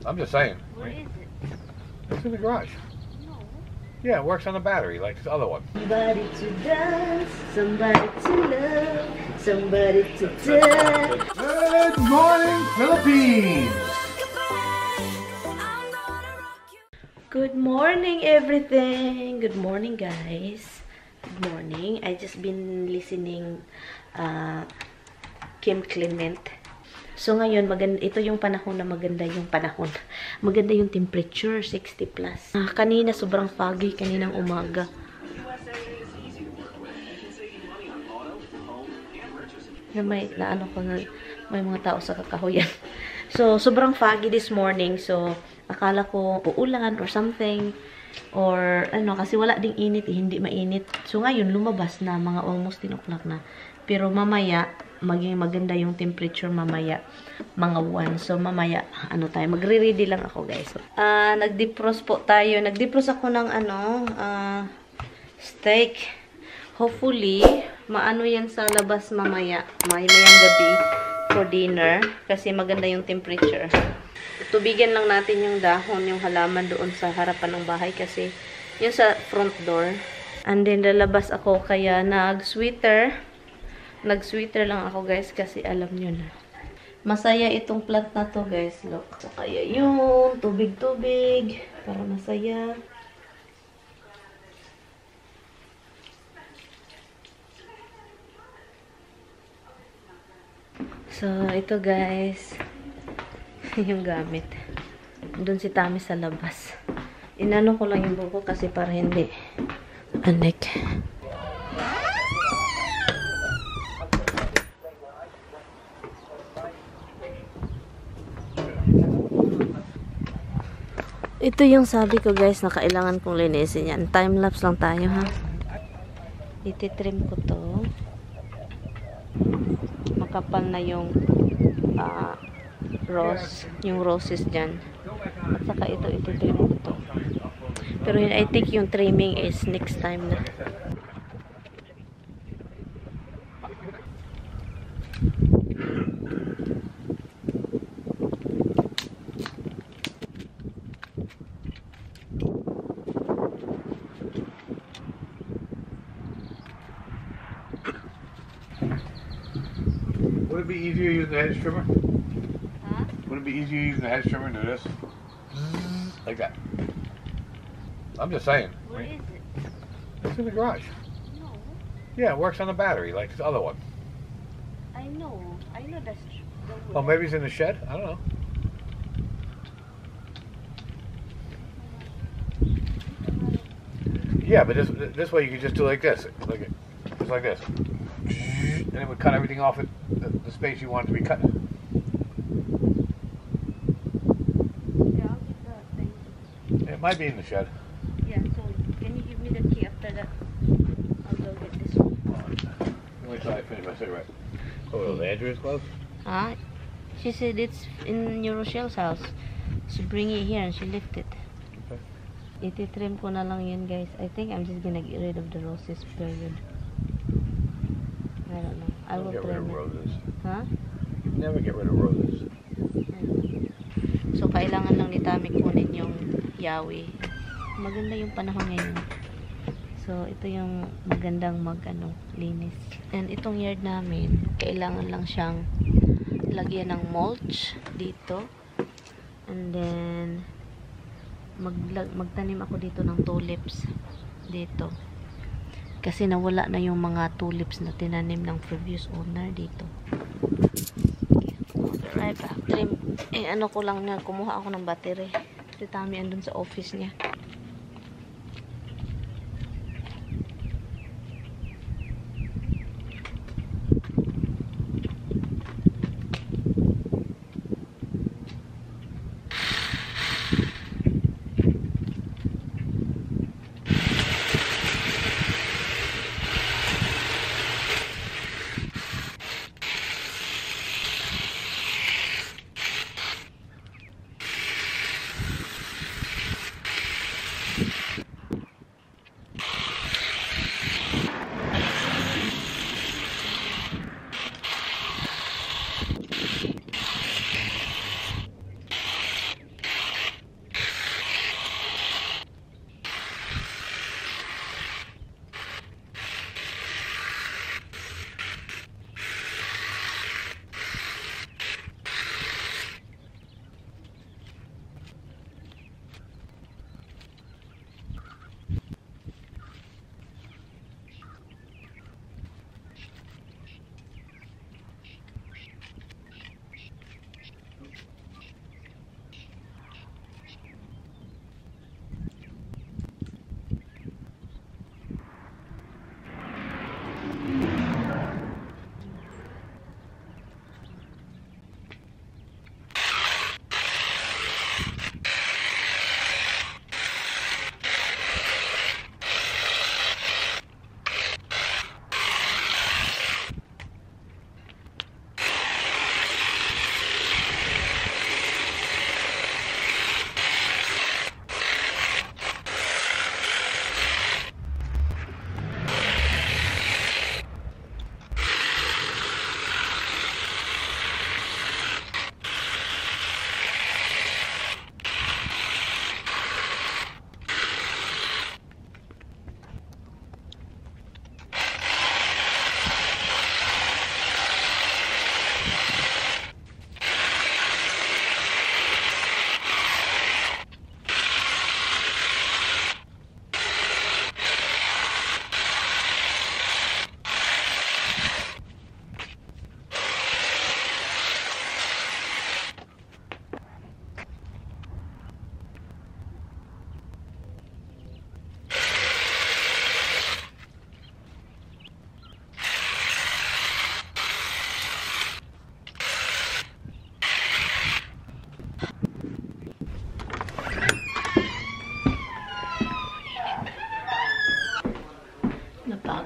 I'm just saying. Where is it? It's in the garage. No. Yeah, it works on the battery like this other one. Somebody to dance, somebody to love, somebody to dance. Good morning, Philippines! Good morning, everything. Good morning, guys. Good morning. I just been listening Kim Clement. So ngayon, maganda, ito yung panahon na maganda yung panahon. Maganda yung temperature, 60 plus. Kanina, sobrang foggy, kaninang umaga. May mga tao sa kakahuyan. So, sobrang foggy this morning. So, akala ko uulan or something. Or, kasi wala ding init, hindi mainit. So, ngayon, lumabas na, mga almost 10 o'clock na. Pero mamaya, maging maganda yung temperature mamaya, mga 1. So, mamaya, magre-ready lang ako, guys. Nag-defrost po tayo. Nag-defrost ako ng, steak. Hopefully, maano yan sa labas mamaya, mamayang gabi for dinner. Kasi maganda yung temperature. Tubigan lang natin yung dahon, yung halaman doon sa harapan ng bahay. Kasi, yun sa front door. And then, lalabas ako, kaya nag-sweater lang ako, guys, kasi alam nyo na. Masaya itong plant na to, guys. Look. So, kaya yun, tubig-tubig, para masaya. So, ito, guys, yung gamit. Doon si Tami sa labas. Inano ko lang yung buko kasi para hindi anek. Ito yung sabi ko, guys, na kailangan kong linisin yan. Time-lapse lang tayo, ha? Ititrim ko to. Makapal na yung roses dyan. At saka ito, ititrim ko to. Pero I think yung trimming is next time na. Would it be easier using the hedge trimmer? Huh? Would it be easier using the hedge trimmer to do this? Like that. I'm just saying. Where is it? It's in the garage. No. Yeah, it works on the battery like this other one. I know that's the Oh, maybe it's in the shed? I don't know. Yeah, but this way you could just do like this. Just like this. And it would cut everything off at the space you want it to be cut. Yeah, I'll get the thing. It might be in the shed. Yeah, so can you give me the key after that? I'll go get this one. Wait till I finish my cigarette. Oh, the Andrew's glove? Huh? She said it's in your Rochelle's house. She bring it here and she left it. Okay. Ititrim ko na lang yun, guys. I think I'm just gonna get rid of the roses, period. I don't know. I will get rid of trim it. roses. Huh? You never get rid of roses. So, kailangan lang ni Tami kunin yung yawi. Maganda yung panahon ngayon. So, ito yung magandang linis. And itong yard namin, kailangan lang siyang lagyan ng mulch dito. And then, magtanim ako dito ng tulips dito. Kasi nawala na yung mga tulips na tinanim ng previous owner dito. Right back. Ko lang na, kumuha ako ng battery. Si Tami andun sa office niya.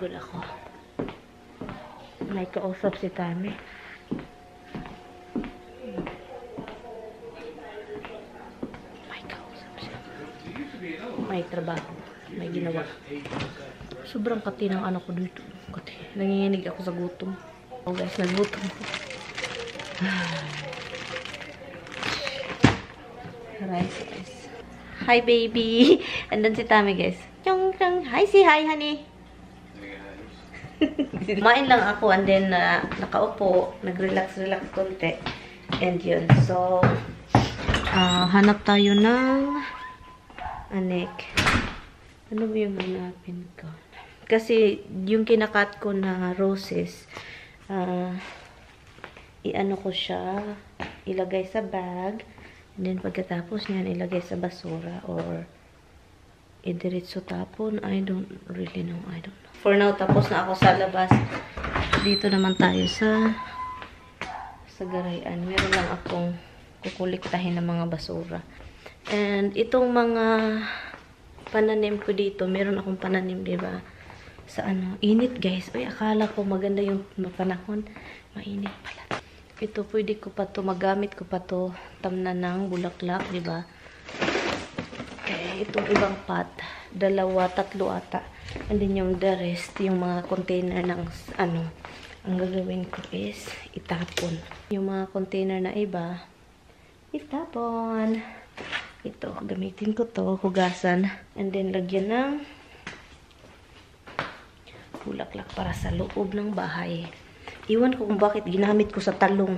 Pagod ako. May kausap si Tami. May kausap siya. May trabaho. May ginawa. Sobrang kati ng ano ko dito. Kati. Nanginginig ako sa gutom. Oh guys, nagutom ko. Rice, guys. Hi, baby! Andun si Tami, guys. Chong, chong. Hi, say hi, honey. Kumain lang ako and then nakaupo, nag-relax konti. And yun. So, hanap tayo ng anek. Ano ba yung hanapin ko? Kasi yung kinakat ko na roses, i-ano ko siya, ilagay sa bag, and then pagkatapos niyan, ilagay sa basura or idiretso tapon. I don't really know. I don't know. For now, tapos na ako sa labas. Dito naman tayo sa garayan. Meron lang akong kukuliktahin ng mga basura. And itong mga pananim ko dito, meron akong pananim, diba? Sa ano, init guys. Uy, akala ko maganda yung panahon. Mainit pala. Ito, pwede ko pa to, magamit ko pa to, tamnan ng bulaklak, diba? Okay, itong ibang pot, 2, 3 ata. And then yung the rest, yung mga container ng ano, ang gagawin ko is itapon. Yung mga container na iba, itapon. Ito, gamitin ko to, hugasan. And then lagyan ng bulaklak para sa loob ng bahay. Iwan ko kung bakit ginamit ko sa talong.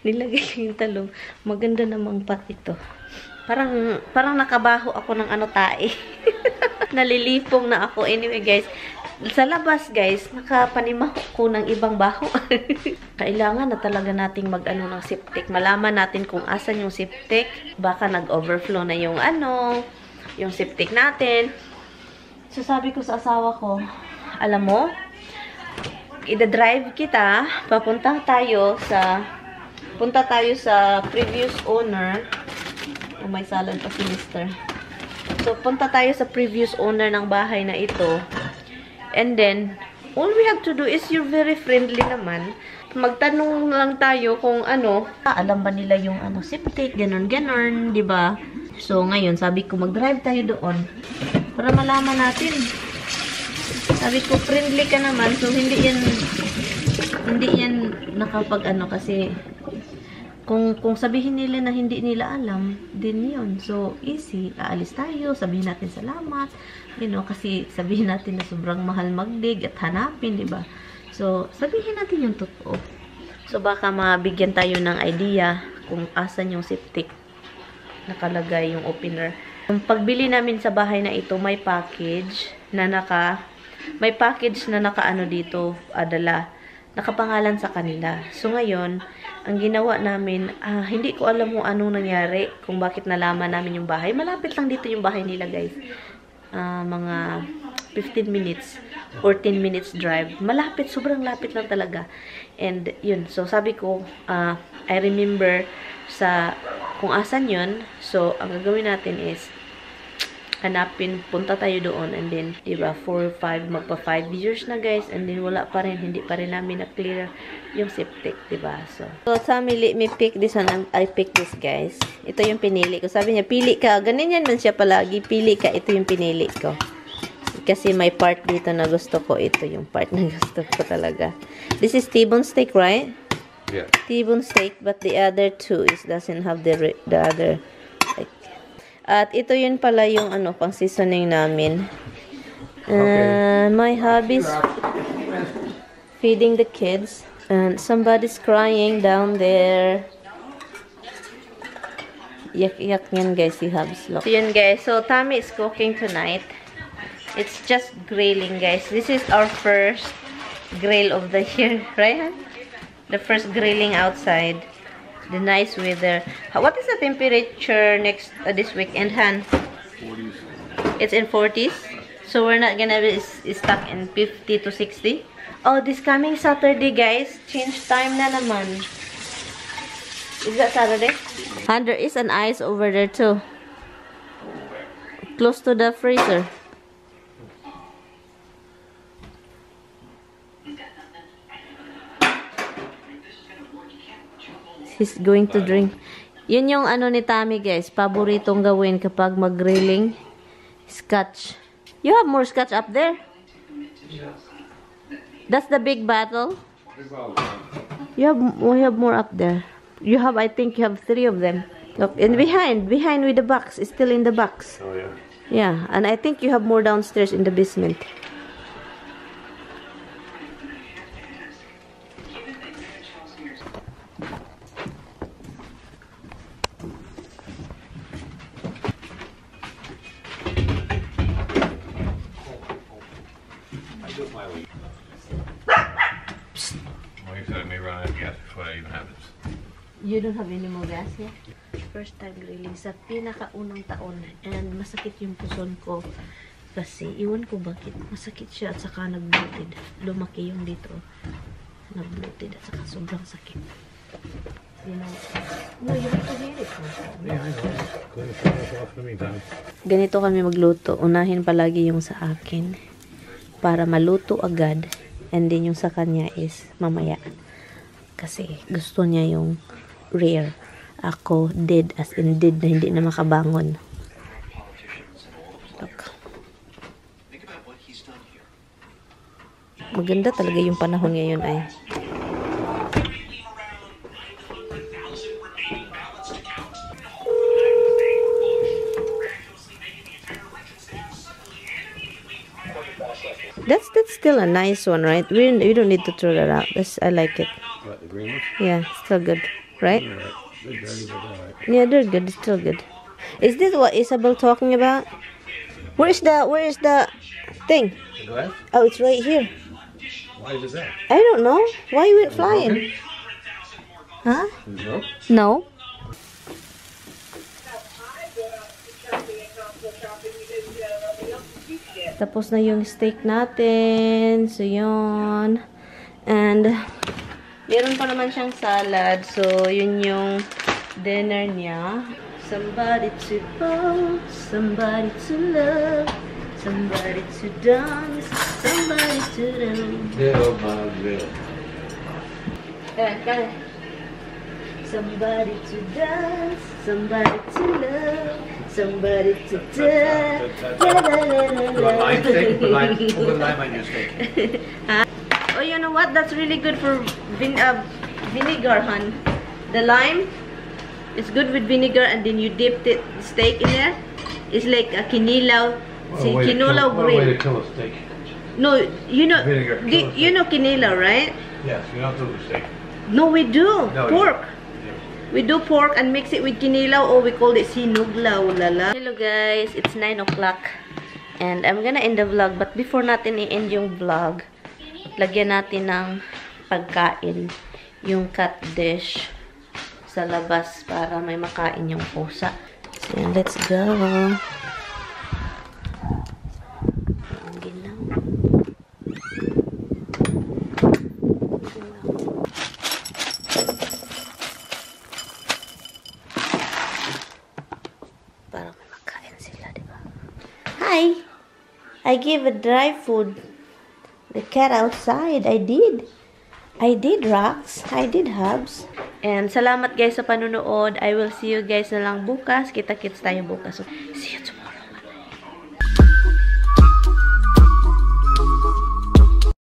Nilagay ko yung talong. Maganda namang pot ito. Parang nakabaho ako ng ano tae. Nalilipong na ako. Anyway guys, sa labas guys, nakapanimaho ko ng ibang baho. Kailangan na talaga nating mag-ano ng septic. Malaman natin kung asan yung septic. Baka nag-overflow na yung ano, yung septic natin. So sabi ko sa asawa ko, alam mo, ida-drive kita, punta tayo sa previous owner. Oh, may salad pa si Mister. So, punta tayo sa previous owner ng bahay na ito. And then, all we have to do is you're very friendly naman. Magtanong lang tayo kung ano. Alam ba nila yung ano, septic, ganon-ganon, di ba? So, ngayon, sabi ko, mag-drive tayo doon. Para malaman natin. Sabi ko, friendly ka naman. So, hindi yan nakapag ano kasi kung sabihin nila na hindi nila alam, din yun. So, easy. Aalis tayo, sabihin natin salamat. You know, kasi sabihin natin na sobrang mahal magdig at hanapin, di ba? So, sabihin natin yung totoo. So, baka mabigyan tayo ng idea kung asan yung septic nakalagay yung opener. Yung pagbili namin sa bahay na ito, may package na nakaano dito, adala. Nakapangalan sa kanila. So, ngayon, ang ginawa namin, hindi ko alam kung anong nangyari, kung bakit nalaman namin yung bahay. Malapit lang dito yung bahay nila, guys. Mga 15 minutes or 10 minutes drive. Malapit, sobrang lapit lang talaga. And, yun. So, sabi ko, I remember kung asan yun. So, ang gagawin natin is, hanapin, punta tayo doon, and then, diba, 4, 5, magpa 5 years na guys, and then wala pa rin, hindi pa rin namin na-clear yung septic, diba? So Sammy, let me pick this one. I pick this, guys. Ito yung pinili ko. Sabi niya, pili ka. Ganun yan man siya palagi. Pili ka. Ito yung pinili ko. Kasi may part dito na gusto ko. Ito yung part na gusto ko talaga. This is T-bone steak, right? Yeah. T-bone steak, but the other two doesn't have the other. At ito yun pala yung ano, pang seasoning namin. Okay. My hobbies feeding the kids. And somebody's crying down there. Yak-yak yan guys, si Hubs. So yun guys, so Tami is cooking tonight. It's just grilling guys. This is our first grill of the year, right? The first grilling outside. The nice weather. What is the temperature this weekend, Han? 40s. It's in 40s. So we're not gonna be stuck in 50 to 60. Oh, this coming Saturday, guys. Change time na naman. Is that Saturday? And there is an ice over there too. Close to the freezer. He's going to drink. Yun yung ano ni Tommy, guys. Paboritong gawin kapag mag-grilling. Scotch. You have more scotch up there? That's the big bottle? We have more up there. I think you have 3 of them. Look, and behind with the box. It's still in the box. Oh, yeah. Yeah, and I think you have more downstairs in the basement. You don't have any more gas here? First time grilling sa pinakaunang taon. And masakit yung puson ko. Kasi, iwan ko bakit. Masakit siya at saka nag-bloated. Lumaki yung dito. Nag-bloated at saka sobrang sakit. You know? No, you have to hear it. Yeah, I know. Go ahead and turn this off in the meantime. Ganito kami magluto. Unahin palagi yung sa akin. Para maluto agad. And then yung sa kanya is mamaya. Kasi gusto niya yung rare. Ako, dead as in dead na hindi na makabangon. Look. Maganda talaga yung panahon ngayon ay. That's still a nice one, right? We don't need to throw that out. I like it. What, the green ones? Yeah, still good, right? Yeah, they're dirty, but all right. Yeah, they're good. It's still good. Is this what Isabel talking about? Where is the thing? The glass? Oh, it's right here. Why is it there? I don't know. Why you went flying? Huh? No. No. Tapos na yung steak natin. So, yun. And, meron pa naman siyang salad. So, yun yung dinner niya. Somebody to love, somebody to love, somebody to dance, somebody to love. Little by little. Kaya. Somebody to dance, somebody to love, somebody to dance. Put lime steak? Put lime on your steak. Oh, you know what? That's really good for vinegar, hon. The lime is good with vinegar, and then you dip the steak in there. It's like a kinilaw, kinilaw grill. What a way to kill a steak. No, you know, Vinegar, you know kinilaw, right? Yes, you don't do the steak. No, we do. No, Pork. We do pork and mix it with kinilaw, or we call it sinuglaw, lala. Hello guys, it's 9 o'clock and I'm gonna end the vlog, but before natin i-end yung vlog, lagyan natin ng pagkain yung cat dish sa labas para may makain yung pusa. So let's go. Hi! I gave a dry food. The cat outside. I did. Rox. I did, Hubs. And salamat guys sa panunood. I will see you guys na lang bukas. Kita-kits tayo bukas. So, see you tomorrow.